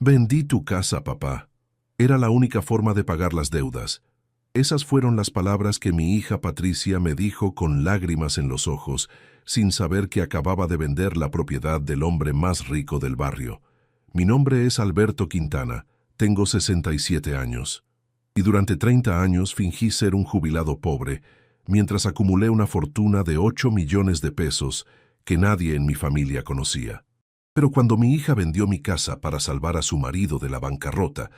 Vendí tu casa, papá. Era la única forma de pagar las deudas. Esas fueron las palabras que mi hija Patricia me dijo con lágrimas en los ojos, sin saber que acababa de vender la propiedad del hombre más rico del barrio. Mi nombre es Alberto Quintana, tengo 67 años. Y durante 30 años fingí ser un jubilado pobre, mientras acumulé una fortuna de 8 millones de pesos que nadie en mi familia conocía. Pero cuando mi hija vendió mi casa para salvar a su marido de la bancarrota,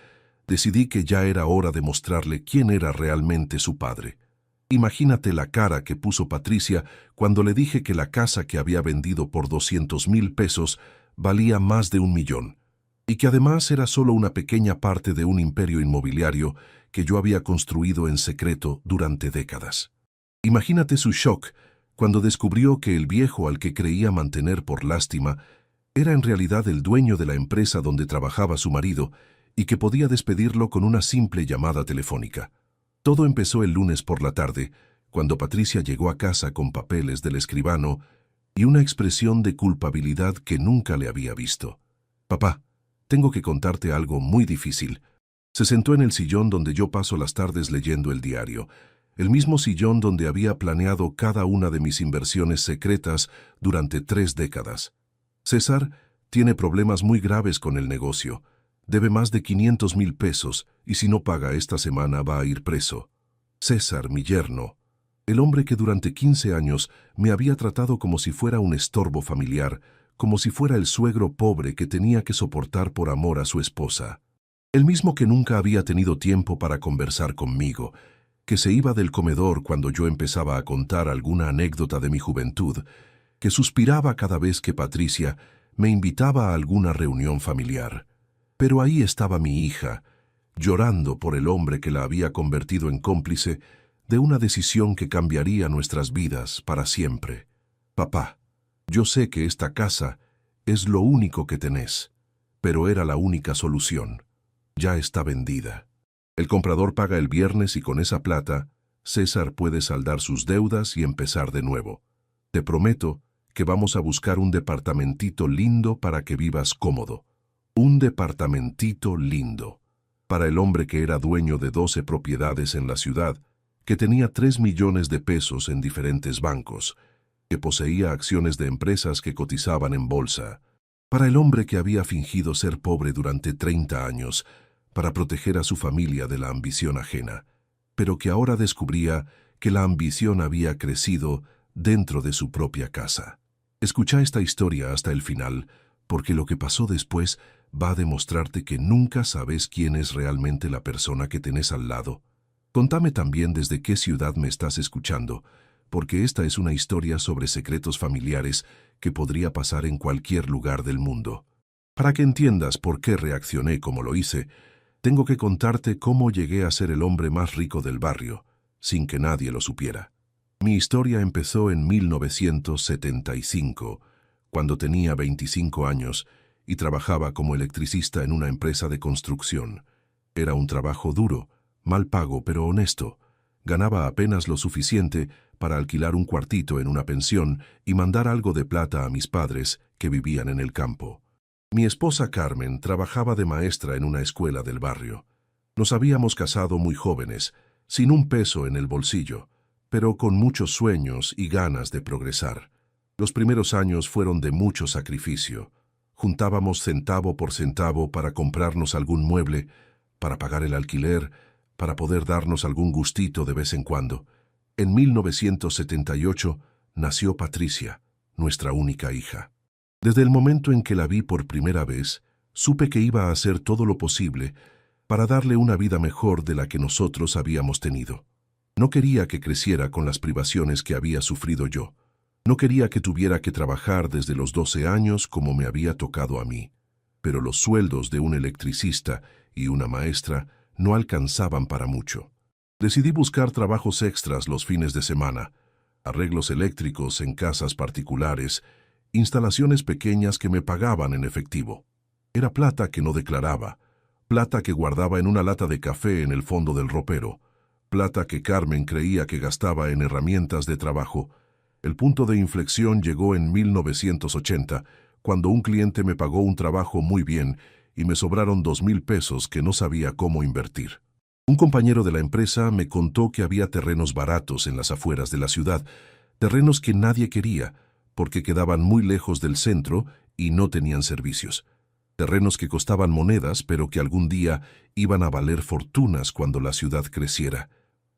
decidí que ya era hora de mostrarle quién era realmente su padre. Imagínate la cara que puso Patricia cuando le dije que la casa que había vendido por 200,000 pesos valía más de 1 millón, y que además era solo una pequeña parte de un imperio inmobiliario que yo había construido en secreto durante décadas. Imagínate su shock cuando descubrió que el viejo al que creía mantener por lástima era en realidad el dueño de la empresa donde trabajaba su marido y que podía despedirlo con una simple llamada telefónica. Todo empezó el lunes por la tarde, cuando Patricia llegó a casa con papeles del escribano y una expresión de culpabilidad que nunca le había visto. «Papá, tengo que contarte algo muy difícil». Se sentó en el sillón donde yo paso las tardes leyendo el diario, el mismo sillón donde había planeado cada una de mis inversiones secretas durante 3 décadas. César tiene problemas muy graves con el negocio. Debe más de 500,000 pesos y si no paga esta semana va a ir preso. César, mi yerno, el hombre que durante 15 años me había tratado como si fuera un estorbo familiar, como si fuera el suegro pobre que tenía que soportar por amor a su esposa. El mismo que nunca había tenido tiempo para conversar conmigo, que se iba del comedor cuando yo empezaba a contar alguna anécdota de mi juventud, que suspiraba cada vez que Patricia me invitaba a alguna reunión familiar. Pero ahí estaba mi hija, llorando por el hombre que la había convertido en cómplice de una decisión que cambiaría nuestras vidas para siempre. «Papá, yo sé que esta casa es lo único que tenés, pero era la única solución. Ya está vendida. El comprador paga el viernes y con esa plata, César puede saldar sus deudas y empezar de nuevo. Te prometo que vamos a buscar un departamentito lindo para que vivas cómodo. Un departamentito lindo. Para el hombre que era dueño de 12 propiedades en la ciudad, que tenía 3 millones de pesos en diferentes bancos, que poseía acciones de empresas que cotizaban en bolsa. Para el hombre que había fingido ser pobre durante 30 años, para proteger a su familia de la ambición ajena, pero que ahora descubría que la ambición había crecido dentro de su propia casa. Escucha esta historia hasta el final, porque lo que pasó después va a demostrarte que nunca sabes quién es realmente la persona que tenés al lado. Contame también desde qué ciudad me estás escuchando, porque esta es una historia sobre secretos familiares que podría pasar en cualquier lugar del mundo. Para que entiendas por qué reaccioné como lo hice, tengo que contarte cómo llegué a ser el hombre más rico del barrio, sin que nadie lo supiera. Mi historia empezó en 1975, cuando tenía 25 años y trabajaba como electricista en una empresa de construcción. Era un trabajo duro, mal pago pero honesto. Ganaba apenas lo suficiente para alquilar un cuartito en una pensión y mandar algo de plata a mis padres que vivían en el campo. Mi esposa Carmen trabajaba de maestra en una escuela del barrio. Nos habíamos casado muy jóvenes, sin un peso en el bolsillo, pero con muchos sueños y ganas de progresar. Los primeros años fueron de mucho sacrificio. Juntábamos centavo por centavo para comprarnos algún mueble, para pagar el alquiler, para poder darnos algún gustito de vez en cuando. En 1978 nació Patricia, nuestra única hija. Desde el momento en que la vi por primera vez, supe que iba a hacer todo lo posible para darle una vida mejor de la que nosotros habíamos tenido. No quería que creciera con las privaciones que había sufrido yo. No quería que tuviera que trabajar desde los 12 años como me había tocado a mí. Pero los sueldos de un electricista y una maestra no alcanzaban para mucho. Decidí buscar trabajos extras los fines de semana, arreglos eléctricos en casas particulares, instalaciones pequeñas que me pagaban en efectivo. Era plata que no declaraba, plata que guardaba en una lata de café en el fondo del ropero, plata que Carmen creía que gastaba en herramientas de trabajo. El punto de inflexión llegó en 1980, cuando un cliente me pagó un trabajo muy bien y me sobraron 2,000 pesos que no sabía cómo invertir. Un compañero de la empresa me contó que había terrenos baratos en las afueras de la ciudad, terrenos que nadie quería porque quedaban muy lejos del centro y no tenían servicios. Terrenos que costaban monedas, pero que algún día iban a valer fortunas cuando la ciudad creciera.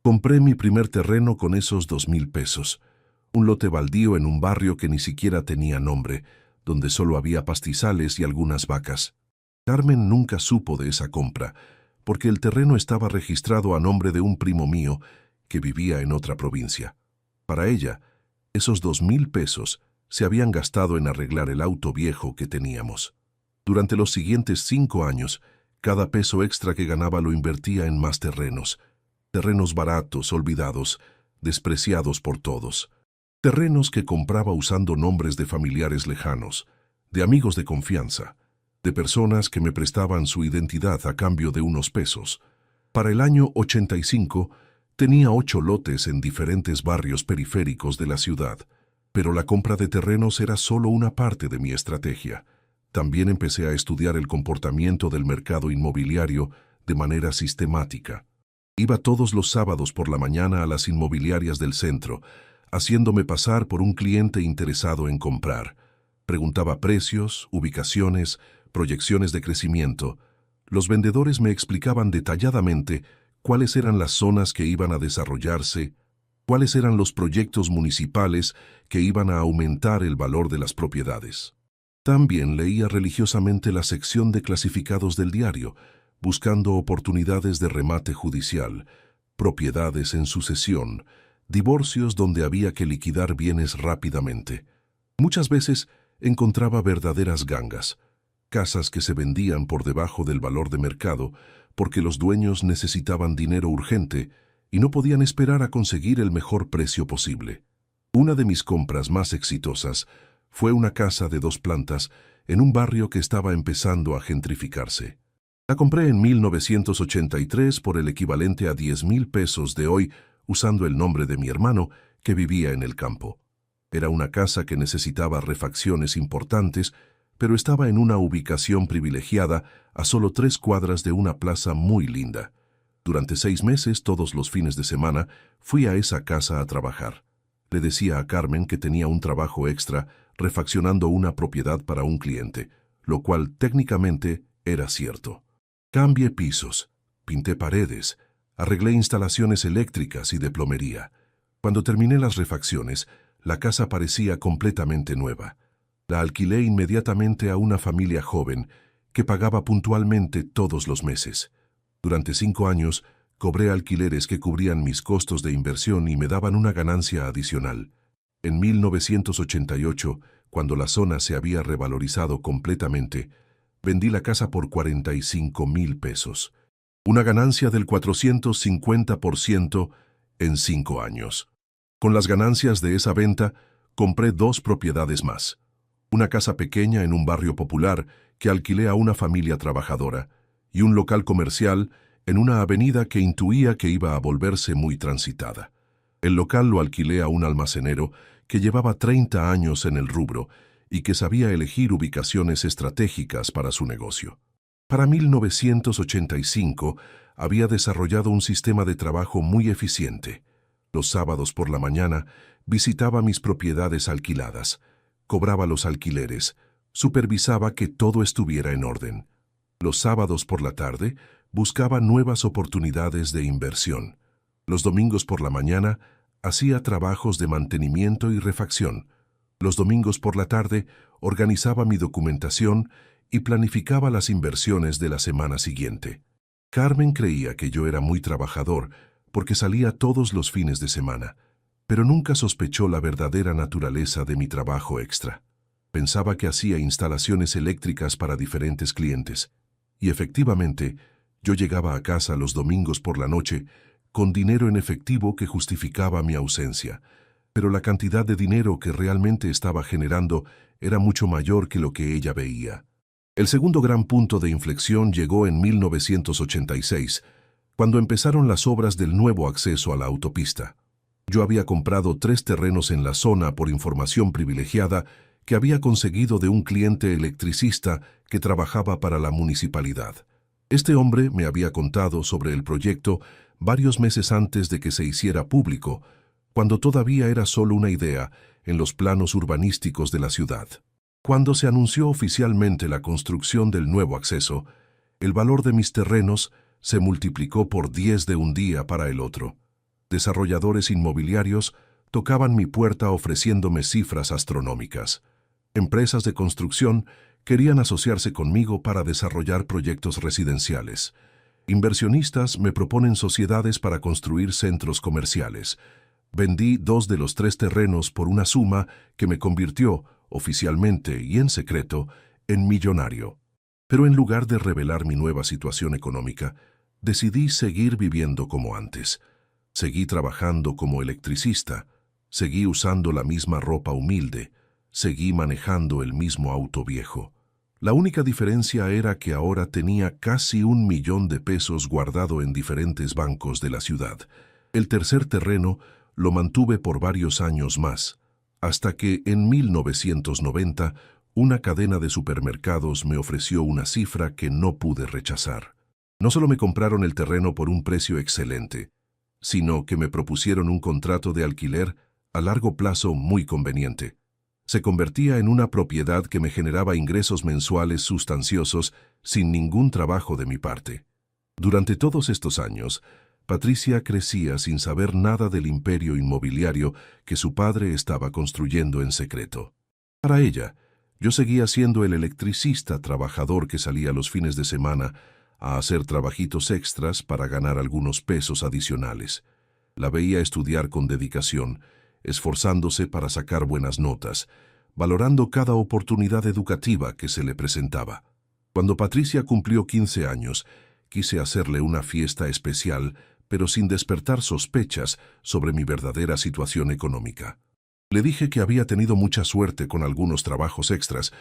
Compré mi primer terreno con esos 2,000 pesos. Un lote baldío en un barrio que ni siquiera tenía nombre, donde solo había pastizales y algunas vacas. Carmen nunca supo de esa compra, porque el terreno estaba registrado a nombre de un primo mío que vivía en otra provincia. Para ella, esos 2,000 pesos se habían gastado en arreglar el auto viejo que teníamos. Durante los siguientes 5 años, cada peso extra que ganaba lo invertía en más terrenos. Terrenos baratos, olvidados, despreciados por todos. Terrenos que compraba usando nombres de familiares lejanos, de amigos de confianza, de personas que me prestaban su identidad a cambio de unos pesos. Para el año 85, tenía 8 lotes en diferentes barrios periféricos de la ciudad, pero la compra de terrenos era solo una parte de mi estrategia. También empecé a estudiar el comportamiento del mercado inmobiliario de manera sistemática. Iba todos los sábados por la mañana a las inmobiliarias del centro, haciéndome pasar por un cliente interesado en comprar. Preguntaba precios, ubicaciones, proyecciones de crecimiento. Los vendedores me explicaban detalladamente cuáles eran las zonas que iban a desarrollarse, cuáles eran los proyectos municipales que iban a aumentar el valor de las propiedades. También leía religiosamente la sección de clasificados del diario, buscando oportunidades de remate judicial, propiedades en sucesión, divorcios donde había que liquidar bienes rápidamente. Muchas veces encontraba verdaderas gangas, casas que se vendían por debajo del valor de mercado porque los dueños necesitaban dinero urgente y no podían esperar a conseguir el mejor precio posible. Una de mis compras más exitosas fue una casa de 2 plantas en un barrio que estaba empezando a gentrificarse. La compré en 1983 por el equivalente a 10,000 pesos de hoy, usando el nombre de mi hermano, que vivía en el campo. Era una casa que necesitaba refacciones importantes, pero estaba en una ubicación privilegiada a solo 3 cuadras de una plaza muy linda. Durante 6 meses, todos los fines de semana, fui a esa casa a trabajar. Le decía a Carmen que tenía un trabajo extra refaccionando una propiedad para un cliente, lo cual técnicamente era cierto. Cambié pisos, pinté paredes, arreglé instalaciones eléctricas y de plomería. Cuando terminé las refacciones, la casa parecía completamente nueva. La alquilé inmediatamente a una familia joven que pagaba puntualmente todos los meses. Durante 5 años, cobré alquileres que cubrían mis costos de inversión y me daban una ganancia adicional. En 1988, cuando la zona se había revalorizado completamente, vendí la casa por 45,000 pesos. Una ganancia del 450% en 5 años. Con las ganancias de esa venta, compré 2 propiedades más. Una casa pequeña en un barrio popular que alquilé a una familia trabajadora y un local comercial en una avenida que intuía que iba a volverse muy transitada. El local lo alquilé a un almacenero que llevaba 30 años en el rubro y que sabía elegir ubicaciones estratégicas para su negocio. Para 1985 había desarrollado un sistema de trabajo muy eficiente. Los sábados por la mañana visitaba mis propiedades alquiladas, cobraba los alquileres, supervisaba que todo estuviera en orden. Los sábados por la tarde buscaba nuevas oportunidades de inversión. Los domingos por la mañana hacía trabajos de mantenimiento y refacción. Los domingos por la tarde organizaba mi documentación y planificaba las inversiones de la semana siguiente. Carmen creía que yo era muy trabajador porque salía todos los fines de semana, pero nunca sospechó la verdadera naturaleza de mi trabajo extra. Pensaba que hacía instalaciones eléctricas para diferentes clientes, y efectivamente, yo llegaba a casa los domingos por la noche con dinero en efectivo que justificaba mi ausencia, pero la cantidad de dinero que realmente estaba generando era mucho mayor que lo que ella veía. El segundo gran punto de inflexión llegó en 1986, cuando empezaron las obras del nuevo acceso a la autopista. Yo había comprado 3 terrenos en la zona por información privilegiada que había conseguido de un cliente electricista que trabajaba para la municipalidad. Este hombre me había contado sobre el proyecto varios meses antes de que se hiciera público, cuando todavía era solo una idea en los planos urbanísticos de la ciudad. Cuando se anunció oficialmente la construcción del nuevo acceso, el valor de mis terrenos se multiplicó por 10 de un día para el otro. Desarrolladores inmobiliarios tocaban mi puerta ofreciéndome cifras astronómicas. Empresas de construcción querían asociarse conmigo para desarrollar proyectos residenciales. Inversionistas me proponen sociedades para construir centros comerciales. Vendí 2 de los 3 terrenos por una suma que me convirtió, oficialmente y en secreto, en millonario. Pero en lugar de revelar mi nueva situación económica, decidí seguir viviendo como antes. Seguí trabajando como electricista, seguí usando la misma ropa humilde, seguí manejando el mismo auto viejo. La única diferencia era que ahora tenía casi 1 millón de pesos guardado en diferentes bancos de la ciudad. El tercer terreno lo mantuve por varios años más, hasta que en 1990 una cadena de supermercados me ofreció una cifra que no pude rechazar. No solo me compraron el terreno por un precio excelente, sino que me propusieron un contrato de alquiler a largo plazo muy conveniente. Se convertía en una propiedad que me generaba ingresos mensuales sustanciosos sin ningún trabajo de mi parte. Durante todos estos años, Patricia crecía sin saber nada del imperio inmobiliario que su padre estaba construyendo en secreto. Para ella, yo seguía siendo el electricista trabajador que salía los fines de semana a hacer trabajitos extras para ganar algunos pesos adicionales. La veía estudiar con dedicación, esforzándose para sacar buenas notas, valorando cada oportunidad educativa que se le presentaba. Cuando Patricia cumplió 15 años, quise hacerle una fiesta especial, pero sin despertar sospechas sobre mi verdadera situación económica. Le dije que había tenido mucha suerte con algunos trabajos extras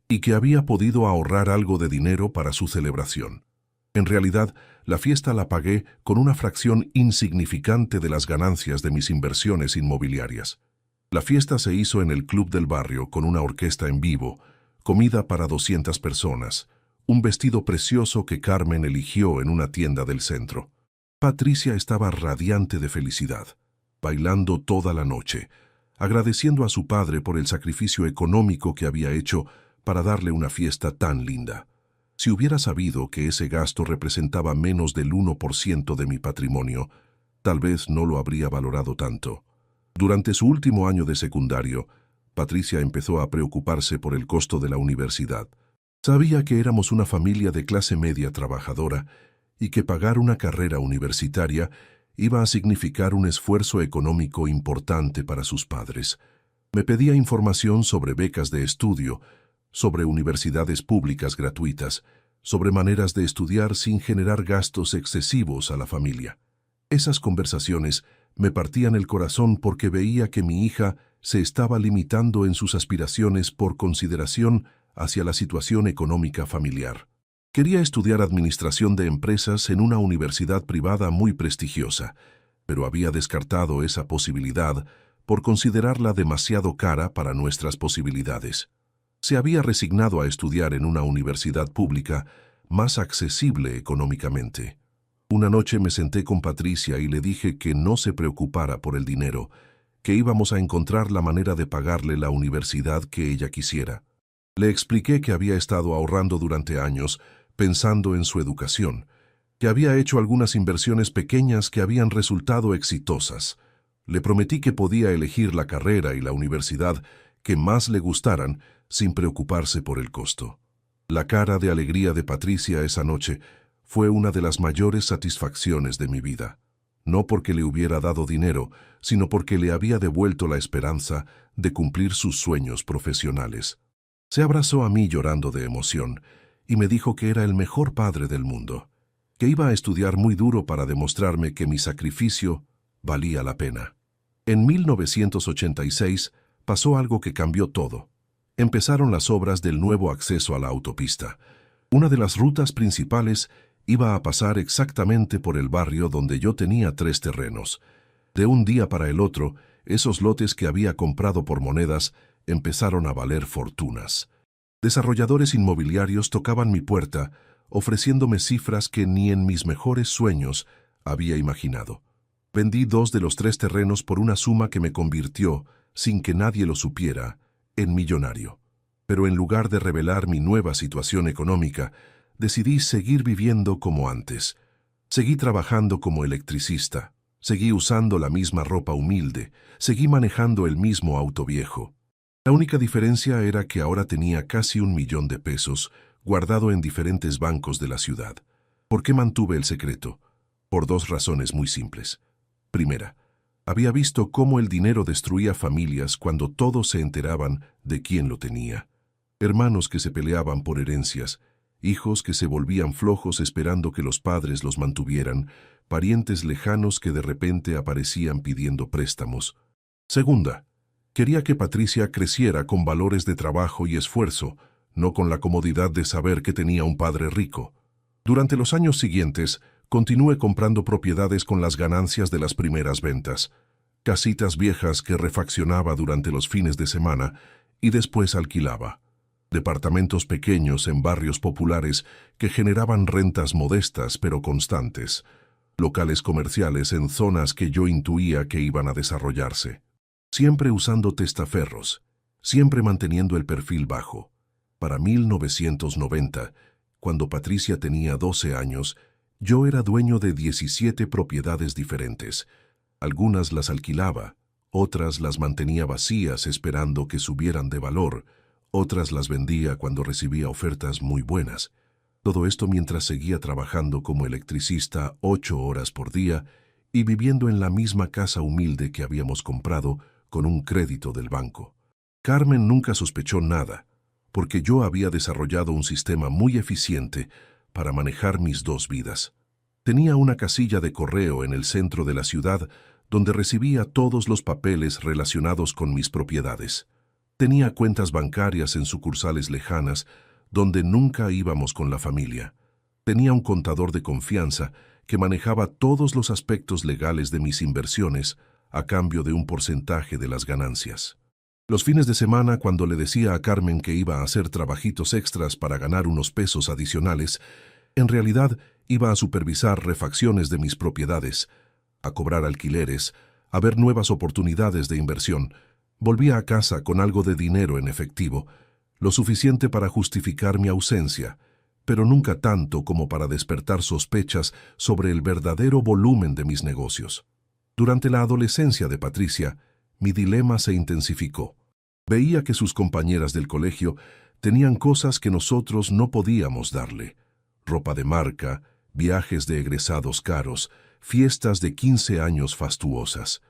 y que había podido ahorrar algo de dinero para su celebración. En realidad, la fiesta la pagué con una fracción insignificante de las ganancias de mis inversiones inmobiliarias. La fiesta se hizo en el club del barrio con una orquesta en vivo, comida para 200 personas, un vestido precioso que Carmen eligió en una tienda del centro. Patricia estaba radiante de felicidad, bailando toda la noche, agradeciendo a su padre por el sacrificio económico que había hecho para darle una fiesta tan linda. Si hubiera sabido que ese gasto representaba menos del 1% de mi patrimonio, tal vez no lo habría valorado tanto. Durante su último año de secundario, Patricia empezó a preocuparse por el costo de la universidad. Sabía que éramos una familia de clase media trabajadora y que pagar una carrera universitaria iba a significar un esfuerzo económico importante para sus padres. Me pedía información sobre becas de estudio, sobre universidades públicas gratuitas, sobre maneras de estudiar sin generar gastos excesivos a la familia. Esas conversaciones me partían el corazón porque veía que mi hija se estaba limitando en sus aspiraciones por consideración hacia la situación económica familiar. Quería estudiar administración de empresas en una universidad privada muy prestigiosa, pero había descartado esa posibilidad por considerarla demasiado cara para nuestras posibilidades. Se había resignado a estudiar en una universidad pública más accesible económicamente. Una noche me senté con Patricia y le dije que no se preocupara por el dinero, que íbamos a encontrar la manera de pagarle la universidad que ella quisiera. Le expliqué que había estado ahorrando durante años, pensando en su educación, que había hecho algunas inversiones pequeñas que habían resultado exitosas. Le prometí que podía elegir la carrera y la universidad que más le gustaran sin preocuparse por el costo. La cara de alegría de Patricia esa noche fue una de las mayores satisfacciones de mi vida. No porque le hubiera dado dinero, sino porque le había devuelto la esperanza de cumplir sus sueños profesionales. Se abrazó a mí llorando de emoción y me dijo que era el mejor padre del mundo, que iba a estudiar muy duro para demostrarme que mi sacrificio valía la pena. En 1986 pasó algo que cambió todo. Empezaron las obras del nuevo acceso a la autopista. Una de las rutas principales iba a pasar exactamente por el barrio donde yo tenía 3 terrenos. De un día para el otro, esos lotes que había comprado por monedas empezaron a valer fortunas. Desarrolladores inmobiliarios tocaban mi puerta, ofreciéndome cifras que ni en mis mejores sueños había imaginado. Vendí 2 de los 3 terrenos por una suma que me convirtió, sin que nadie lo supiera, en millonario. Pero en lugar de revelar mi nueva situación económica, decidí seguir viviendo como antes. Seguí trabajando como electricista, seguí usando la misma ropa humilde, seguí manejando el mismo auto viejo. La única diferencia era que ahora tenía casi 1.000.000 de pesos guardado en diferentes bancos de la ciudad. ¿Por qué mantuve el secreto? Por 2 razones muy simples. Primera, había visto cómo el dinero destruía familias cuando todos se enteraban de quién lo tenía. Hermanos que se peleaban por herencias, hijos que se volvían flojos esperando que los padres los mantuvieran, parientes lejanos que de repente aparecían pidiendo préstamos. Segunda, quería que Patricia creciera con valores de trabajo y esfuerzo, no con la comodidad de saber que tenía un padre rico. Durante los años siguientes, continué comprando propiedades con las ganancias de las primeras ventas, casitas viejas que refaccionaba durante los fines de semana y después alquilaba, departamentos pequeños en barrios populares que generaban rentas modestas pero constantes, locales comerciales en zonas que yo intuía que iban a desarrollarse, siempre usando testaferros, siempre manteniendo el perfil bajo. Para 1990, cuando Patricia tenía 12 años, yo era dueño de 17 propiedades diferentes. Algunas las alquilaba, otras las mantenía vacías esperando que subieran de valor, otras las vendía cuando recibía ofertas muy buenas. Todo esto mientras seguía trabajando como electricista 8 horas por día y viviendo en la misma casa humilde que habíamos comprado con un crédito del banco. Carmen nunca sospechó nada, porque yo había desarrollado un sistema muy eficiente para manejar mis 2 vidas. Tenía una casilla de correo en el centro de la ciudad donde recibía todos los papeles relacionados con mis propiedades. Tenía cuentas bancarias en sucursales lejanas donde nunca íbamos con la familia. Tenía un contador de confianza que manejaba todos los aspectos legales de mis inversiones a cambio de un porcentaje de las ganancias. Los fines de semana, cuando le decía a Carmen que iba a hacer trabajitos extras para ganar unos pesos adicionales, en realidad iba a supervisar refacciones de mis propiedades, a cobrar alquileres, a ver nuevas oportunidades de inversión. Volvía a casa con algo de dinero en efectivo, lo suficiente para justificar mi ausencia, pero nunca tanto como para despertar sospechas sobre el verdadero volumen de mis negocios. Durante la adolescencia de Patricia, mi dilema se intensificó. Veía que sus compañeras del colegio tenían cosas que nosotros no podíamos darle: ropa de marca, viajes de egresados caros, fiestas de 15 años fastuosas.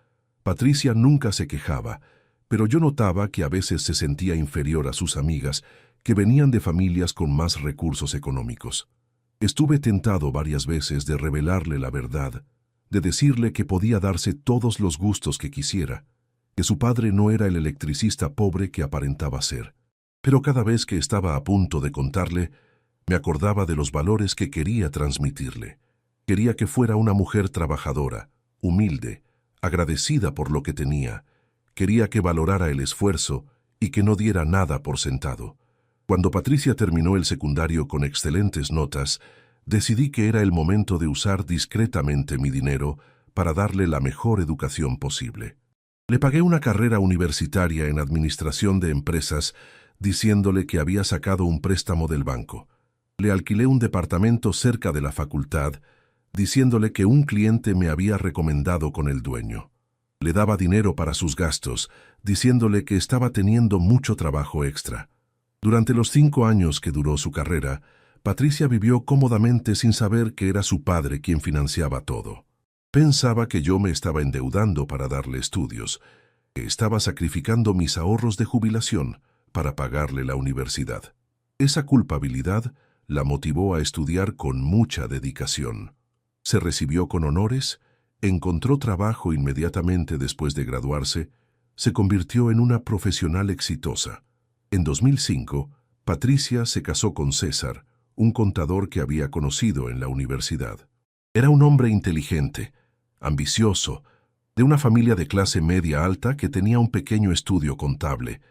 Patricia nunca se quejaba, pero yo notaba que a veces se sentía inferior a sus amigas, que venían de familias con más recursos económicos. Estuve tentado varias veces de revelarle la verdad, de decirle que podía darse todos los gustos que quisiera, que su padre no era el electricista pobre que aparentaba ser. Pero cada vez que estaba a punto de contarle, me acordaba de los valores que quería transmitirle. Quería que fuera una mujer trabajadora, humilde, agradecida por lo que tenía. Quería que valorara el esfuerzo y que no diera nada por sentado. Cuando Patricia terminó el secundario con excelentes notas, decidí que era el momento de usar discretamente mi dinero para darle la mejor educación posible. Le pagué una carrera universitaria en administración de empresas, diciéndole que había sacado un préstamo del banco. Le alquilé un departamento cerca de la facultad, diciéndole que un cliente me había recomendado con el dueño. Le daba dinero para sus gastos, diciéndole que estaba teniendo mucho trabajo extra. Durante los 5 años que duró su carrera, Patricia vivió cómodamente sin saber que era su padre quien financiaba todo. Pensaba que yo me estaba endeudando para darle estudios, que estaba sacrificando mis ahorros de jubilación para pagarle la universidad. Esa culpabilidad la motivó a estudiar con mucha dedicación. Se recibió con honores, encontró trabajo inmediatamente después de graduarse, se convirtió en una profesional exitosa. En 2005, Patricia se casó con César, un contador que había conocido en la universidad. Era un hombre inteligente, ambicioso, de una familia de clase media alta que tenía un pequeño estudio contable.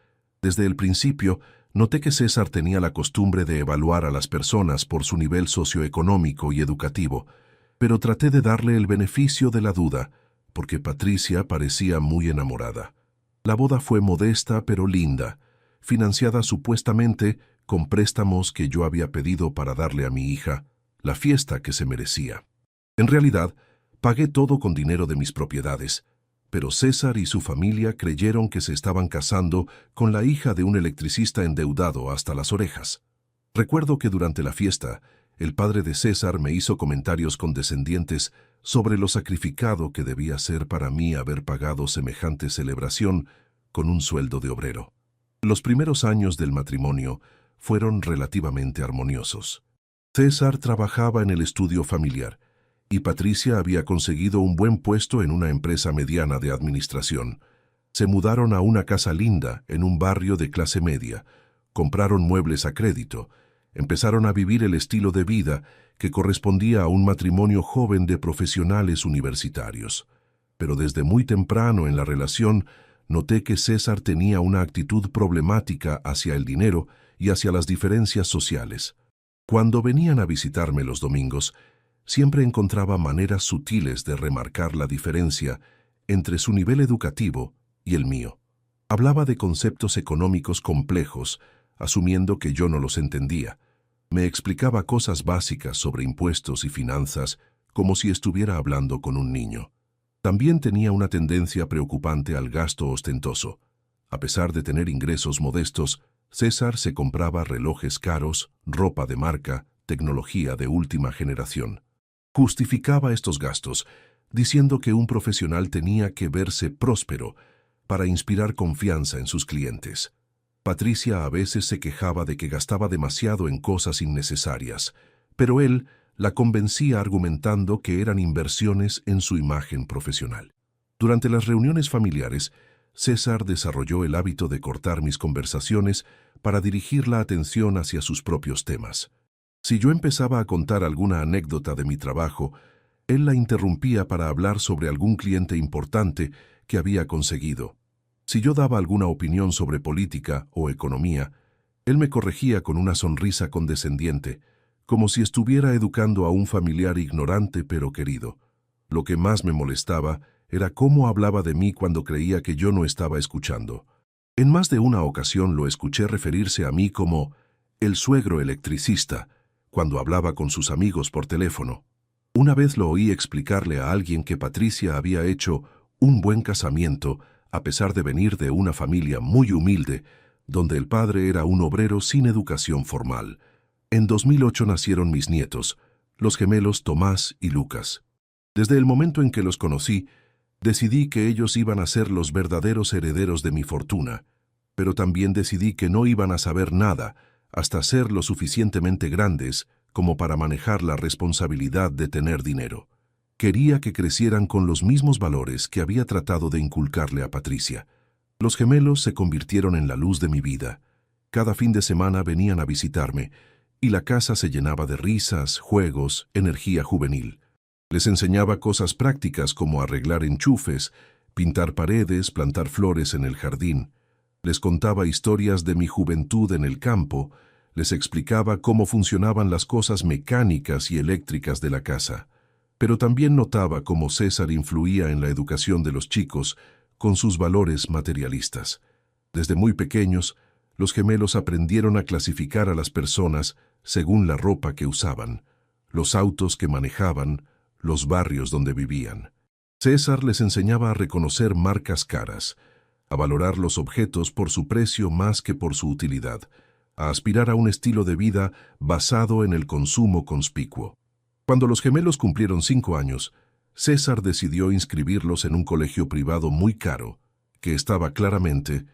Desde el principio, noté que César tenía la costumbre de evaluar a las personas por su nivel socioeconómico y educativo, pero traté de darle el beneficio de la duda, porque Patricia parecía muy enamorada. La boda fue modesta pero linda, financiada supuestamente con préstamos que yo había pedido para darle a mi hija la fiesta que se merecía. En realidad, pagué todo con dinero de mis propiedades, pero César y su familia creyeron que se estaban casando con la hija de un electricista endeudado hasta las orejas. Recuerdo que durante la fiesta, el padre de César me hizo comentarios condescendientes sobre lo sacrificado que debía ser para mí haber pagado semejante celebración con un sueldo de obrero. Los primeros años del matrimonio fueron relativamente armoniosos. César trabajaba en el estudio familiar y Patricia había conseguido un buen puesto en una empresa mediana de administración. Se mudaron a una casa linda en un barrio de clase media, compraron muebles a crédito, empezaron a vivir el estilo de vida que correspondía a un matrimonio joven de profesionales universitarios. Pero desde muy temprano en la relación noté que César tenía una actitud problemática hacia el dinero y hacia las diferencias sociales. Cuando venían a visitarme los domingos, siempre encontraba maneras sutiles de remarcar la diferencia entre su nivel educativo y el mío. Hablaba de conceptos económicos complejos, asumiendo que yo no los entendía. Me explicaba cosas básicas sobre impuestos y finanzas, como si estuviera hablando con un niño. También tenía una tendencia preocupante al gasto ostentoso. A pesar de tener ingresos modestos, César se compraba relojes caros, ropa de marca, tecnología de última generación. Justificaba estos gastos, diciendo que un profesional tenía que verse próspero para inspirar confianza en sus clientes. Patricia a veces se quejaba de que gastaba demasiado en cosas innecesarias, pero él la convencía argumentando que eran inversiones en su imagen profesional. Durante las reuniones familiares, César desarrolló el hábito de cortar mis conversaciones para dirigir la atención hacia sus propios temas. Si yo empezaba a contar alguna anécdota de mi trabajo, él la interrumpía para hablar sobre algún cliente importante que había conseguido. Si yo daba alguna opinión sobre política o economía, él me corregía con una sonrisa condescendiente, como si estuviera educando a un familiar ignorante pero querido. Lo que más me molestaba era cómo hablaba de mí cuando creía que yo no estaba escuchando. En más de una ocasión lo escuché referirse a mí como el suegro electricista, cuando hablaba con sus amigos por teléfono. Una vez lo oí explicarle a alguien que Patricia había hecho un buen casamiento a pesar de venir de una familia muy humilde, donde el padre era un obrero sin educación formal. En 2008 nacieron mis nietos, los gemelos Tomás y Lucas. Desde el momento en que los conocí, decidí que ellos iban a ser los verdaderos herederos de mi fortuna, pero también decidí que no iban a saber nada hasta ser lo suficientemente grandes como para manejar la responsabilidad de tener dinero. Quería que crecieran con los mismos valores que había tratado de inculcarle a Patricia. Los gemelos se convirtieron en la luz de mi vida. Cada fin de semana venían a visitarme, y la casa se llenaba de risas, juegos, energía juvenil. Les enseñaba cosas prácticas como arreglar enchufes, pintar paredes, plantar flores en el jardín. Les contaba historias de mi juventud en el campo, les explicaba cómo funcionaban las cosas mecánicas y eléctricas de la casa. Pero también notaba cómo César influía en la educación de los chicos con sus valores materialistas. Desde muy pequeños, los gemelos aprendieron a clasificar a las personas según la ropa que usaban, los autos que manejaban, los barrios donde vivían. César les enseñaba a reconocer marcas caras, a valorar los objetos por su precio más que por su utilidad, a aspirar a un estilo de vida basado en el consumo conspicuo. Cuando los gemelos cumplieron 5 años, César decidió inscribirlos en un colegio privado muy caro, que estaba claramente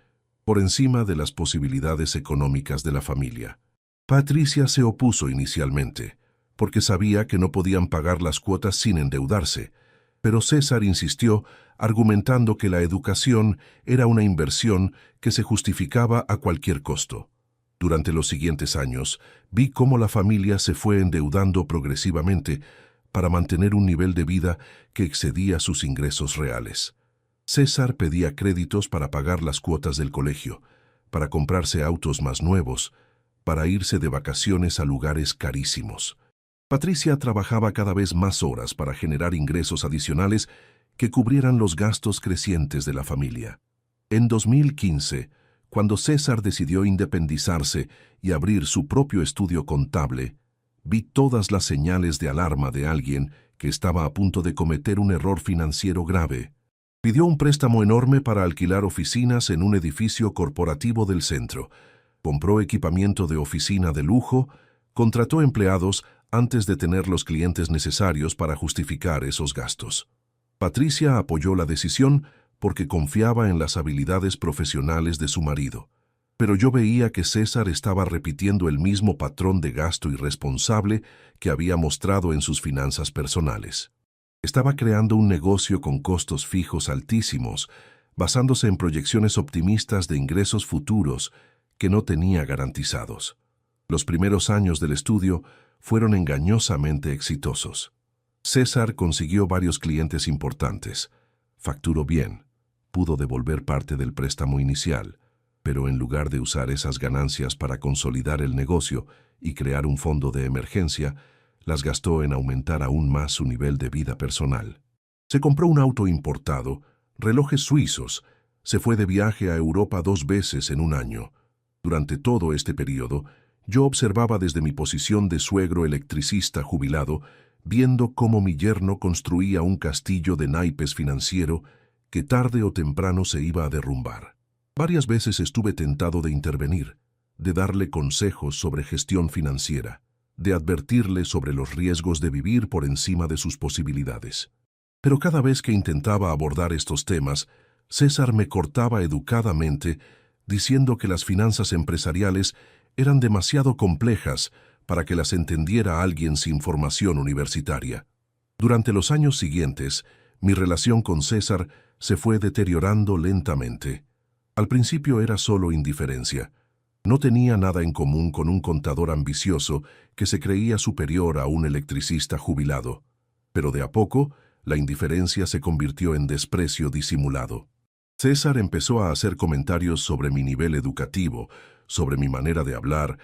por encima de las posibilidades económicas de la familia. Patricia se opuso inicialmente, porque sabía que no podían pagar las cuotas sin endeudarse, pero César insistió, argumentando que la educación era una inversión que se justificaba a cualquier costo. Durante los siguientes años, vi cómo la familia se fue endeudando progresivamente para mantener un nivel de vida que excedía sus ingresos reales. César pedía créditos para pagar las cuotas del colegio, para comprarse autos más nuevos, para irse de vacaciones a lugares carísimos. Patricia trabajaba cada vez más horas para generar ingresos adicionales que cubrieran los gastos crecientes de la familia. En 2015, cuando César decidió independizarse y abrir su propio estudio contable, vi todas las señales de alarma de alguien que estaba a punto de cometer un error financiero grave. Pidió un préstamo enorme para alquilar oficinas en un edificio corporativo del centro. Compró equipamiento de oficina de lujo, contrató empleados antes de tener los clientes necesarios para justificar esos gastos. Patricia apoyó la decisión porque confiaba en las habilidades profesionales de su marido. Pero yo veía que César estaba repitiendo el mismo patrón de gasto irresponsable que había mostrado en sus finanzas personales. Estaba creando un negocio con costos fijos altísimos, basándose en proyecciones optimistas de ingresos futuros que no tenía garantizados. Los primeros años del estudio fueron engañosamente exitosos. César consiguió varios clientes importantes. Facturó bien. Pudo devolver parte del préstamo inicial, pero en lugar de usar esas ganancias para consolidar el negocio y crear un fondo de emergencia, las gastó en aumentar aún más su nivel de vida personal. Se compró un auto importado, relojes suizos, se fue de viaje a Europa 2 veces en un año. Durante todo este periodo, yo observaba desde mi posición de suegro electricista jubilado, viendo cómo mi yerno construía un castillo de naipes financiero que tarde o temprano se iba a derrumbar. Varias veces estuve tentado de intervenir, de darle consejos sobre gestión financiera, de advertirle sobre los riesgos de vivir por encima de sus posibilidades. Pero cada vez que intentaba abordar estos temas, César me cortaba educadamente, diciendo que las finanzas empresariales eran demasiado complejas para que las entendiera alguien sin formación universitaria. Durante los años siguientes, mi relación con César se fue deteriorando lentamente. Al principio era solo indiferencia. No tenía nada en común con un contador ambicioso que se creía superior a un electricista jubilado. Pero de a poco, la indiferencia se convirtió en desprecio disimulado. César empezó a hacer comentarios sobre mi nivel educativo, sobre mi manera de hablar,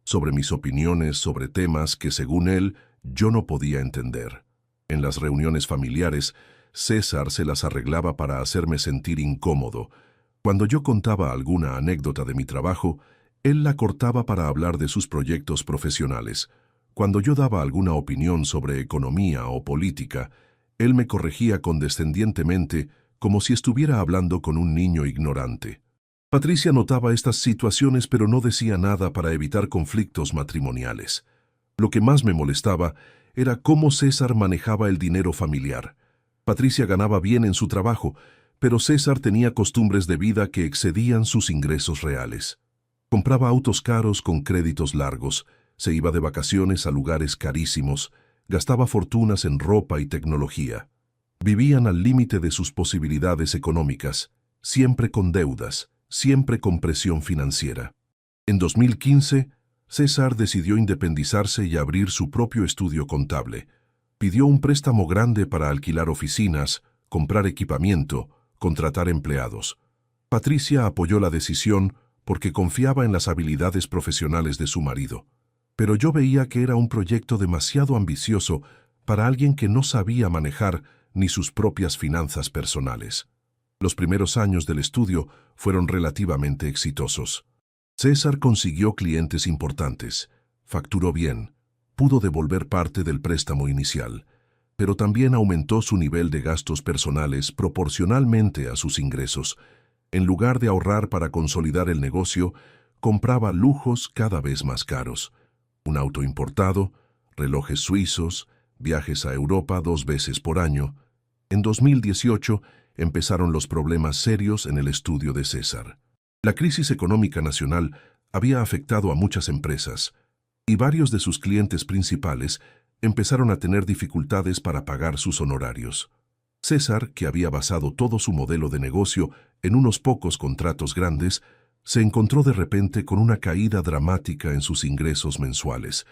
sobre mis opiniones sobre temas que, según él, yo no podía entender. En las reuniones familiares, César se las arreglaba para hacerme sentir incómodo. Cuando yo contaba alguna anécdota de mi trabajo, él la cortaba para hablar de sus proyectos profesionales. Cuando yo daba alguna opinión sobre economía o política, él me corregía condescendientemente, como si estuviera hablando con un niño ignorante. Patricia notaba estas situaciones, pero no decía nada para evitar conflictos matrimoniales. Lo que más me molestaba era cómo César manejaba el dinero familiar. Patricia ganaba bien en su trabajo, pero César tenía costumbres de vida que excedían sus ingresos reales. Compraba autos caros con créditos largos, se iba de vacaciones a lugares carísimos, gastaba fortunas en ropa y tecnología. Vivían al límite de sus posibilidades económicas, siempre con deudas, siempre con presión financiera. En 2015, César decidió independizarse y abrir su propio estudio contable. Pidió un préstamo grande para alquilar oficinas, comprar equipamiento, contratar empleados. Patricia apoyó la decisión porque confiaba en las habilidades profesionales de su marido. Pero yo veía que era un proyecto demasiado ambicioso para alguien que no sabía manejar ni sus propias finanzas personales. Los primeros años del estudio fueron relativamente exitosos. César consiguió clientes importantes, facturó bien, pudo devolver parte del préstamo inicial, pero también aumentó su nivel de gastos personales proporcionalmente a sus ingresos. En lugar de ahorrar para consolidar el negocio, compraba lujos cada vez más caros. Un auto importado, relojes suizos, viajes a Europa 2 veces por año. En 2018 empezaron los problemas serios en el estudio de César. La crisis económica nacional había afectado a muchas empresas, y varios de sus clientes principales empezaron a tener dificultades para pagar sus honorarios. César, que había basado todo su modelo de negocio en unos pocos contratos grandes, se encontró de repente con una caída dramática en sus ingresos mensuales.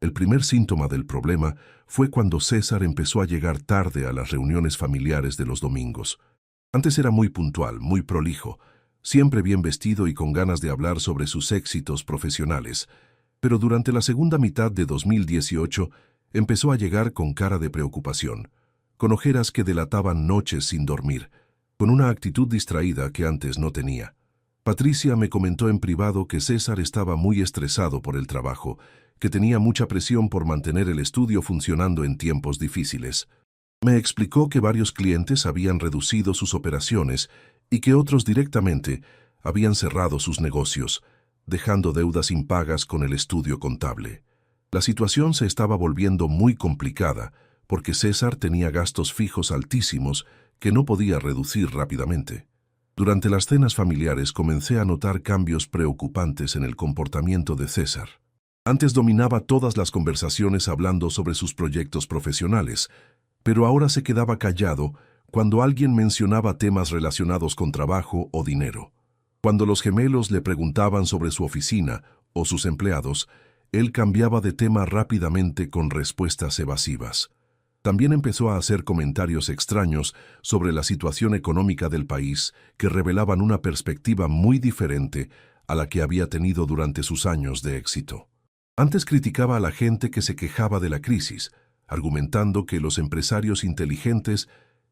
El primer síntoma del problema fue cuando César empezó a llegar tarde a las reuniones familiares de los domingos. Antes era muy puntual, muy prolijo. siempre bien vestido y con ganas de hablar sobre sus éxitos profesionales, pero durante la segunda mitad de 2018 empezó a llegar con cara de preocupación, con ojeras que delataban noches sin dormir, con una actitud distraída que antes no tenía. Patricia me comentó en privado que César estaba muy estresado por el trabajo, que tenía mucha presión por mantener el estudio funcionando en tiempos difíciles. Me explicó que varios clientes habían reducido sus operaciones y que otros directamente habían cerrado sus negocios, dejando deudas impagas con el estudio contable. La situación se estaba volviendo muy complicada porque César tenía gastos fijos altísimos que no podía reducir rápidamente. Durante las cenas familiares comencé a notar cambios preocupantes en el comportamiento de César. Antes dominaba todas las conversaciones hablando sobre sus proyectos profesionales, pero ahora se quedaba callado cuando alguien mencionaba temas relacionados con trabajo o dinero. Cuando los gemelos le preguntaban sobre su oficina o sus empleados, él cambiaba de tema rápidamente con respuestas evasivas. También empezó a hacer comentarios extraños sobre la situación económica del país que revelaban una perspectiva muy diferente a la que había tenido durante sus años de éxito. Antes criticaba a la gente que se quejaba de la crisis, argumentando que los empresarios inteligentes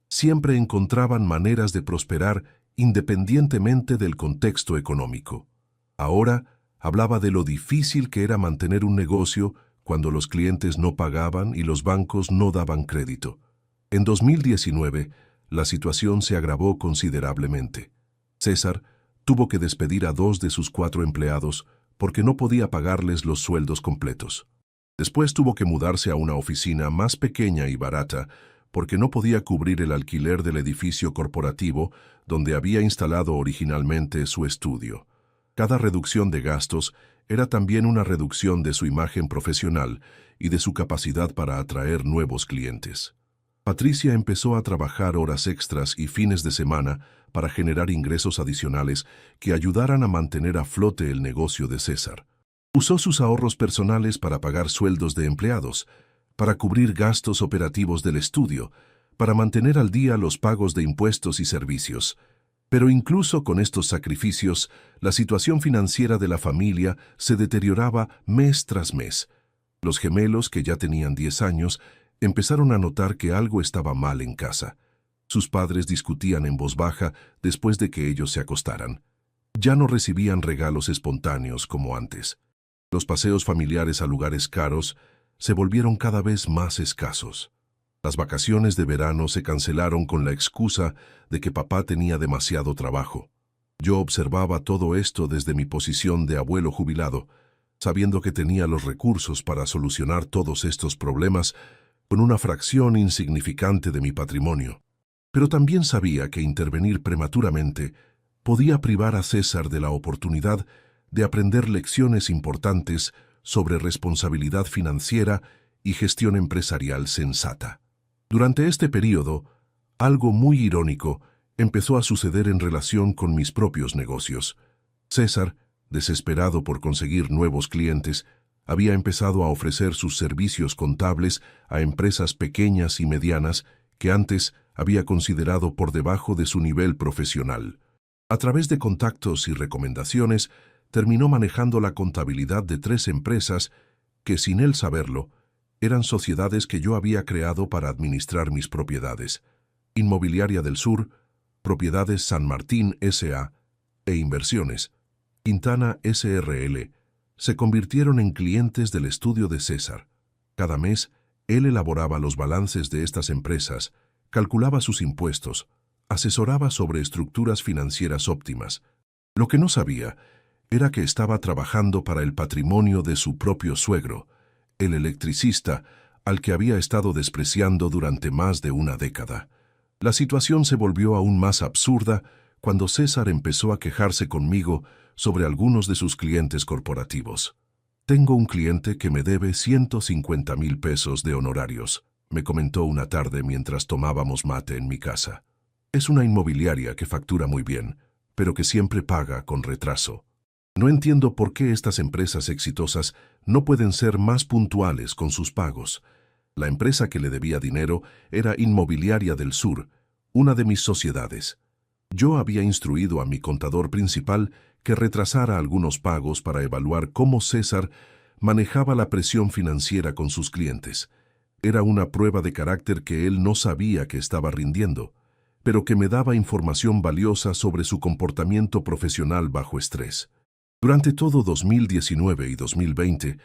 siempre encontraban maneras de prosperar independientemente del contexto económico. Ahora hablaba de lo difícil que era mantener un negocio cuando los clientes no pagaban y los bancos no daban crédito. En 2019, la situación se agravó considerablemente. César tuvo que despedir a 2 de sus 4 empleados porque no podía pagarles los sueldos completos. Después tuvo que mudarse a una oficina más pequeña y barata porque no podía cubrir el alquiler del edificio corporativo donde había instalado originalmente su estudio. Cada reducción de gastos era también una reducción de su imagen profesional y de su capacidad para atraer nuevos clientes. Patricia empezó a trabajar horas extras y fines de semana para generar ingresos adicionales que ayudaran a mantener a flote el negocio de César. Usó sus ahorros personales para pagar sueldos de empleados, para cubrir gastos operativos del estudio, para mantener al día los pagos de impuestos y servicios. Pero incluso con estos sacrificios, la situación financiera de la familia se deterioraba mes tras mes. Los gemelos, que ya tenían 10 años, empezaron a notar que algo estaba mal en casa. Sus padres discutían en voz baja después de que ellos se acostaran. Ya no recibían regalos espontáneos como antes. Los paseos familiares a lugares caros se volvieron cada vez más escasos. Las vacaciones de verano se cancelaron con la excusa de que papá tenía demasiado trabajo. Yo observaba todo esto desde mi posición de abuelo jubilado, sabiendo que tenía los recursos para solucionar todos estos problemas con una fracción insignificante de mi patrimonio. Pero también sabía que intervenir prematuramente podía privar a César de la oportunidad de aprender lecciones importantes sobre responsabilidad financiera y gestión empresarial sensata. Durante este período, algo muy irónico empezó a suceder en relación con mis propios negocios. César, desesperado por conseguir nuevos clientes, había empezado a ofrecer sus servicios contables a empresas pequeñas y medianas que antes había considerado por debajo de su nivel profesional. A través de contactos y recomendaciones, terminó manejando la contabilidad de 3 empresas que, sin él saberlo, eran sociedades que yo había creado para administrar mis propiedades: Inmobiliaria del Sur, Propiedades San Martín S.A. e Inversiones Quintana S.R.L. se convirtieron en clientes del estudio de César. Cada mes, él elaboraba los balances de estas empresas, calculaba sus impuestos, asesoraba sobre estructuras financieras óptimas. Lo que no sabía era que estaba trabajando para el patrimonio de su propio suegro, el electricista al que había estado despreciando durante más de una década. La situación se volvió aún más absurda cuando César empezó a quejarse conmigo sobre algunos de sus clientes corporativos. «Tengo un cliente que me debe 150,000 pesos de honorarios», me comentó una tarde mientras tomábamos mate en mi casa. «Es una inmobiliaria que factura muy bien, pero que siempre paga con retraso. No entiendo por qué estas empresas exitosas no pueden ser más puntuales con sus pagos». La empresa que le debía dinero era Inmobiliaria del Sur, una de mis sociedades. Yo había instruido a mi contador principal que retrasara algunos pagos para evaluar cómo César manejaba la presión financiera con sus clientes. Era una prueba de carácter que él no sabía que estaba rindiendo, pero que me daba información valiosa sobre su comportamiento profesional bajo estrés. Durante todo 2019 y 2020,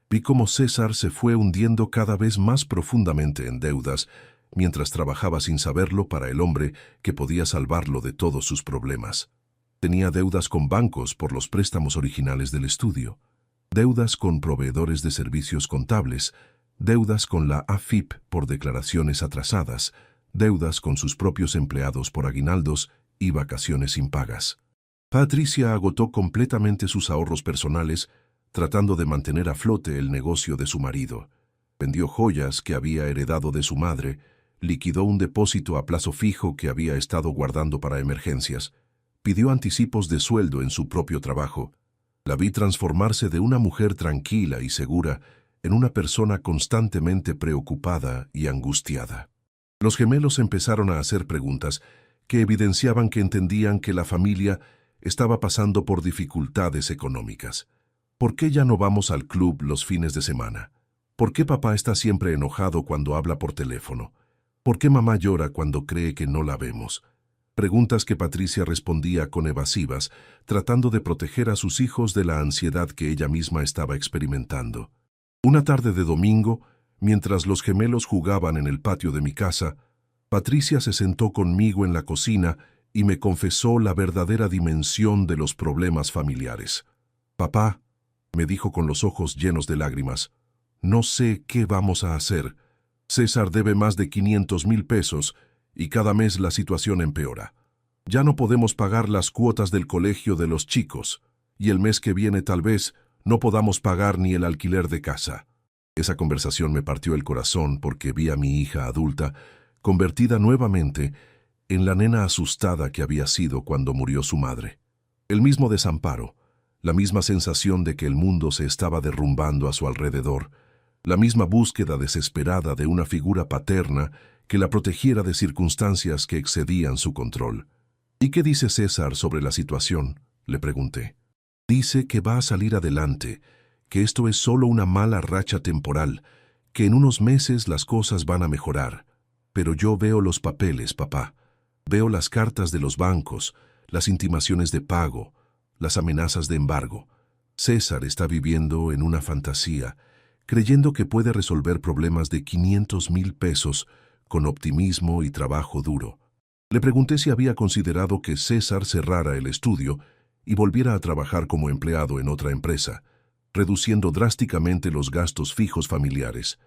vi cómo César se fue hundiendo cada vez más profundamente en deudas, mientras trabajaba sin saberlo para el hombre que podía salvarlo de todos sus problemas. Tenía deudas con bancos por los préstamos originales del estudio, deudas con proveedores de servicios contables, deudas con la AFIP por declaraciones atrasadas, deudas con sus propios empleados por aguinaldos y vacaciones impagas. Patricia agotó completamente sus ahorros personales tratando de mantener a flote el negocio de su marido. Vendió joyas que había heredado de su madre, liquidó un depósito a plazo fijo que había estado guardando para emergencias, pidió anticipos de sueldo en su propio trabajo. La vi transformarse de una mujer tranquila y segura en una persona constantemente preocupada y angustiada. Los gemelos empezaron a hacer preguntas que evidenciaban que entendían que la familia estaba pasando por dificultades económicas. ¿Por qué ya no vamos al club los fines de semana? ¿Por qué papá está siempre enojado cuando habla por teléfono? ¿Por qué mamá llora cuando cree que no la vemos? Preguntas que Patricia respondía con evasivas, tratando de proteger a sus hijos de la ansiedad que ella misma estaba experimentando. Una tarde de domingo, mientras los gemelos jugaban en el patio de mi casa, Patricia se sentó conmigo en la cocina y me confesó la verdadera dimensión de los problemas familiares. «Papá», me dijo con los ojos llenos de lágrimas, «no sé qué vamos a hacer. César debe más de 500,000 pesos y cada mes la situación empeora. Ya no podemos pagar las cuotas del colegio de los chicos y el mes que viene tal vez no podamos pagar ni el alquiler de casa». Esa conversación me partió el corazón porque vi a mi hija adulta convertida nuevamente en la nena asustada que había sido cuando murió su madre. El mismo desamparo, la misma sensación de que el mundo se estaba derrumbando a su alrededor, la misma búsqueda desesperada de una figura paterna que la protegiera de circunstancias que excedían su control. «¿Y qué dice César sobre la situación?», le pregunté. «Dice que va a salir adelante, que esto es solo una mala racha temporal, que en unos meses las cosas van a mejorar. Pero yo veo los papeles, papá. Veo las cartas de los bancos, las intimaciones de pago, las amenazas de embargo. César está viviendo en una fantasía, creyendo que puede resolver problemas de 500,000 pesos con optimismo y trabajo duro». Le pregunté si había considerado que César cerrara el estudio y volviera a trabajar como empleado en otra empresa, reduciendo drásticamente los gastos fijos familiares.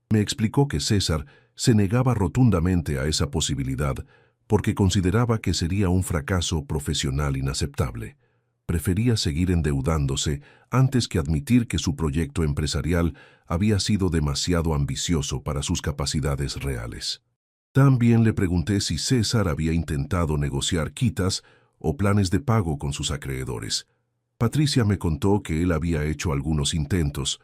Me explicó que César se negaba rotundamente a esa posibilidad porque consideraba que sería un fracaso profesional inaceptable. Prefería seguir endeudándose antes que admitir que su proyecto empresarial había sido demasiado ambicioso para sus capacidades reales. También le pregunté si César había intentado negociar quitas o planes de pago con sus acreedores. Patricia me contó que él había hecho algunos intentos,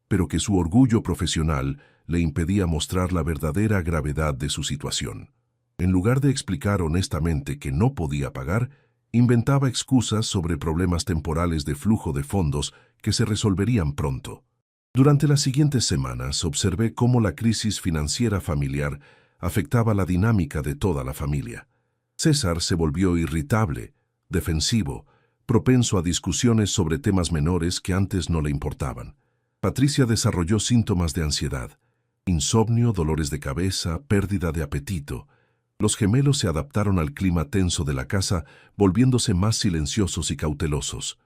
pero que su orgullo profesional le impedía mostrar la verdadera gravedad de su situación. En lugar de explicar honestamente que no podía pagar, inventaba excusas sobre problemas temporales de flujo de fondos que se resolverían pronto. Durante las siguientes semanas observé cómo la crisis financiera familiar afectaba la dinámica de toda la familia. César se volvió irritable, defensivo, propenso a discusiones sobre temas menores que antes no le importaban. Patricia desarrolló síntomas de ansiedad, insomnio, dolores de cabeza, pérdida de apetito. Los gemelos se adaptaron al clima tenso de la casa, volviéndose más silenciosos y cautelosos.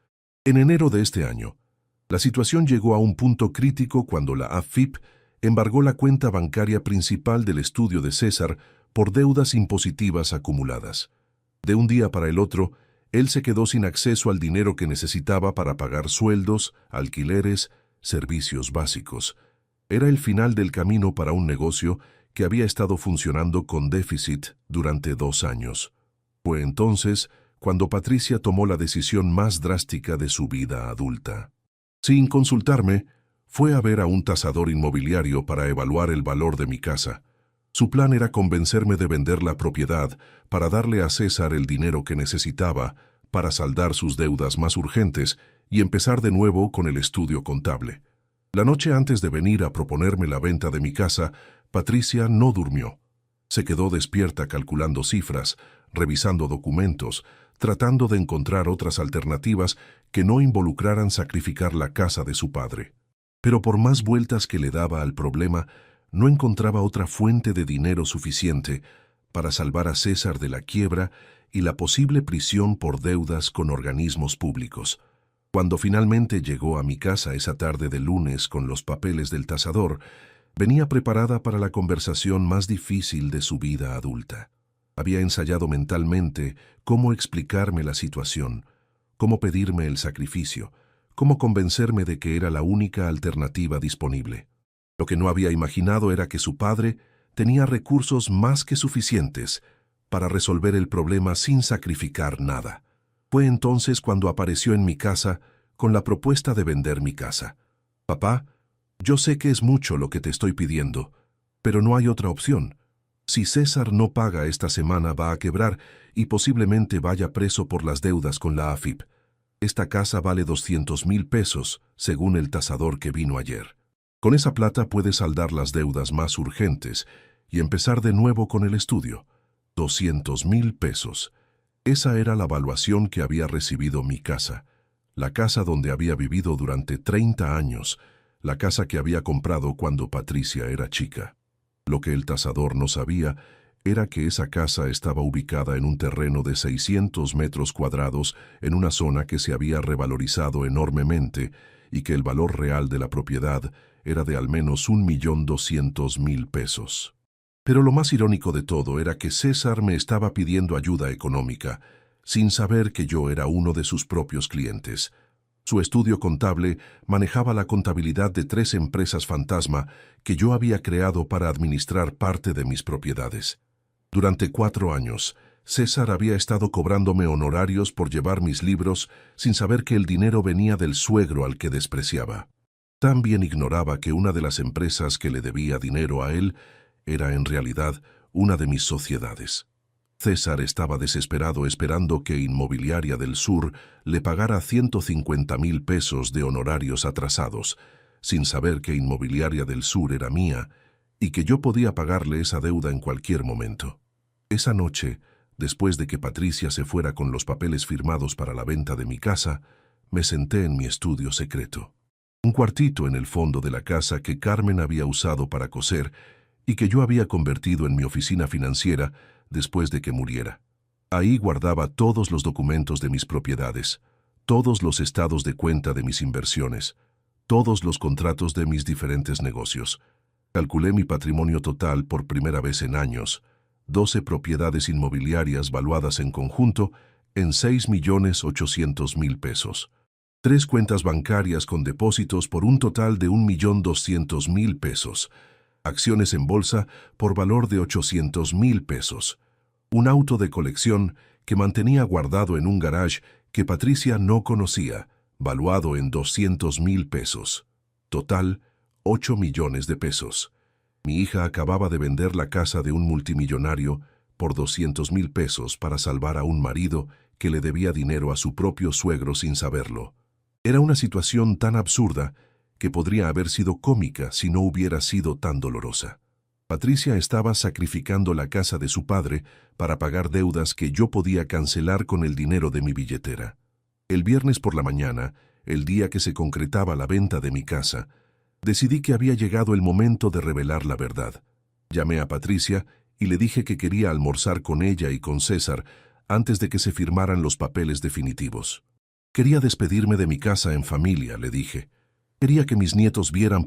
En enero de este año, la situación llegó a un punto crítico cuando la AFIP embargó la cuenta bancaria principal del estudio de César por deudas impositivas acumuladas. De un día para el otro, él se quedó sin acceso al dinero que necesitaba para pagar sueldos, alquileres, servicios básicos. Era el final del camino para un negocio que había estado funcionando con déficit durante 2 años. Fue entonces cuando Patricia tomó la decisión más drástica de su vida adulta. Sin consultarme, fue a ver a un tasador inmobiliario para evaluar el valor de mi casa. Su plan era convencerme de vender la propiedad para darle a César el dinero que necesitaba para saldar sus deudas más urgentes y empezar de nuevo con el estudio contable. La noche antes de venir a proponerme la venta de mi casa, Patricia no durmió. Se quedó despierta calculando cifras, revisando documentos, tratando de encontrar otras alternativas que no involucraran sacrificar la casa de su padre. Pero por más vueltas que le daba al problema, no encontraba otra fuente de dinero suficiente para salvar a César de la quiebra y la posible prisión por deudas con organismos públicos. Cuando finalmente llegó a mi casa esa tarde de lunes con los papeles del tasador, venía preparada para la conversación más difícil de su vida adulta. Había ensayado mentalmente cómo explicarme la situación, cómo pedirme el sacrificio, cómo convencerme de que era la única alternativa disponible. Lo que no había imaginado era que su padre tenía recursos más que suficientes para resolver el problema sin sacrificar nada. Fue entonces cuando apareció en mi casa con la propuesta de vender mi casa. «Papá, yo sé que es mucho lo que te estoy pidiendo, pero no hay otra opción. Si César no paga esta semana va a quebrar y posiblemente vaya preso por las deudas con la AFIP. Esta casa vale 200,000 pesos, según el tasador que vino ayer. Con esa plata puedes saldar las deudas más urgentes y empezar de nuevo con el estudio. 200,000 pesos. Esa era la valuación que había recibido mi casa, la casa donde había vivido durante 30 años, la casa que había comprado cuando Patricia era chica. Lo que el tasador no sabía era que esa casa estaba ubicada en un terreno de 600 metros cuadrados en una zona que se había revalorizado enormemente y que el valor real de la propiedad era de al menos 1,200,000 pesos. Pero lo más irónico de todo era que César me estaba pidiendo ayuda económica, sin saber que yo era uno de sus propios clientes. Su estudio contable manejaba la contabilidad de 3 empresas fantasma que yo había creado para administrar parte de mis propiedades. Durante 4 años, César había estado cobrándome honorarios por llevar mis libros sin saber que el dinero venía del suegro al que despreciaba. También ignoraba que una de las empresas que le debía dinero a él era en realidad una de mis sociedades. César estaba desesperado esperando que Inmobiliaria del Sur le pagara 150,000 pesos de honorarios atrasados, sin saber que Inmobiliaria del Sur era mía y que yo podía pagarle esa deuda en cualquier momento. Esa noche, después de que Patricia se fuera con los papeles firmados para la venta de mi casa, me senté en mi estudio secreto. Un cuartito en el fondo de la casa que Carmen había usado para coser y que yo había convertido en mi oficina financiera después de que muriera. Ahí guardaba todos los documentos de mis propiedades, todos los estados de cuenta de mis inversiones, todos los contratos de mis diferentes negocios. Calculé mi patrimonio total por primera vez en años, 12 propiedades inmobiliarias valuadas en conjunto en 6,800,000 pesos. 3 cuentas bancarias con depósitos por un total de 1,200,000 pesos. Acciones en bolsa por valor de 800,000 pesos. Un auto de colección que mantenía guardado en un garage que Patricia no conocía, valuado en 200,000 pesos. Total, 8 millones de pesos. Mi hija acababa de vender la casa de un multimillonario por 200,000 pesos para salvar a un marido que le debía dinero a su propio suegro sin saberlo. Era una situación tan absurda que podría haber sido cómica si no hubiera sido tan dolorosa. Patricia estaba sacrificando la casa de su padre para pagar deudas que yo podía cancelar con el dinero de mi billetera. El viernes por la mañana, el día que se concretaba la venta de mi casa, decidí que había llegado el momento de revelar la verdad. Llamé a Patricia y le dije que quería almorzar con ella y con César antes de que se firmaran los papeles definitivos. Quería despedirme de mi casa en familia, le dije. Quería que mis nietos vieran